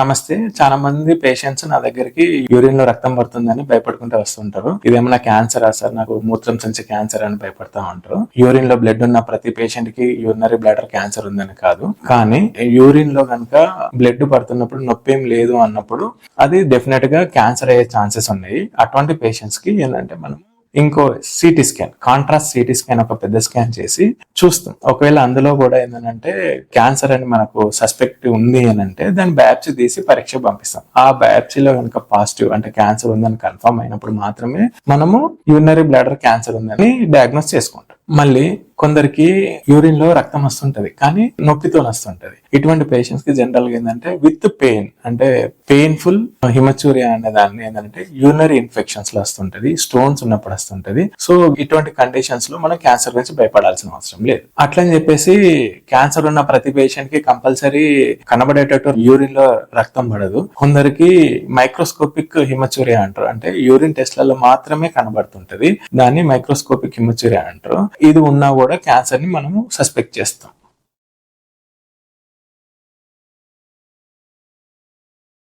నమస్తే. చాలా మంది పేషెంట్స్ నా దగ్గరికి యూరిన్ లో రక్తం పడుతుందని భయపడుకుంటూ వస్తుంటారు. ఇదేమన్నా క్యాన్సరా సార్, నాకు మూత్రం సంచి క్యాన్సర్ అని భయపడతా ఉంటారు. యూరిన్ లో బ్లడ్ ఉన్న ప్రతి పేషెంట్ కి యూరినరీ బ్లాడర్ క్యాన్సర్ ఉందని కాదు, కానీ యూరిన్ లో కనుక బ్లడ్ పడుతున్నప్పుడు నొప్పి ఏం లేదు అన్నప్పుడు అది డెఫినెట్ గా క్యాన్సర్ అయ్యే ఛాన్సెస్ ఉన్నాయి. అటువంటి పేషెంట్స్ కి ఏంటంటే మనం ఇంకో CT scan, contrast CT scan ఒక పెద్ద స్కాన్ చేసి చూస్తాం. ఒకవేళ అందులో కూడా ఏంటంటే క్యాన్సర్ అని మనకు సస్పెక్ట్ ఉంది అని అంటే దాని బయాప్సీ తీసి పరీక్ష పంపిస్తాం. ఆ బయాప్సీలో కనుక పాజిటివ్ అంటే క్యాన్సర్ ఉందని కన్ఫర్మ్ అయినప్పుడు మాత్రమే మనము యూరినరీ బ్లాడర్ క్యాన్సర్ ఉందని డయాగ్నోస్ చేసుకుంటాం. మళ్ళీ కొందరికి యూరిన్ లో రక్తం వస్తుంటది కానీ నొప్పితో వస్తుంటది. ఇటువంటి పేషెంట్స్ కి జనరల్ గా ఏంటంటే విత్ పెయిన్ అంటే పెయిన్ఫుల్ హిమచూరియా అనే దాన్ని ఏంటంటే యూరినరీ ఇన్ఫెక్షన్స్ లో వస్తుంటది, స్టోన్స్ ఉన్నప్పుడు వస్తుంటది. సో ఇటువంటి కండిషన్స్ లో మనం క్యాన్సర్ గురించి భయపడాల్సిన అవసరం లేదు. అట్లని చెప్పేసి క్యాన్సర్ ఉన్న ప్రతి పేషెంట్ కి కంపల్సరీ కనబడేటట్టు యూరిన్ లో రక్తం పడదు. కొందరికి మైక్రోస్కోపిక్ హిమచూరియా అంటారు, అంటే యూరిన్ టెస్ట్లలో మాత్రమే కనబడుతుంటది. దాన్ని మైక్రోస్కోపిక్ హిమచూరియా అంటారు. ఇది ఉన్నా కూడా క్యాన్సర్ ని మనము సస్పెక్ట్ చేస్తాం.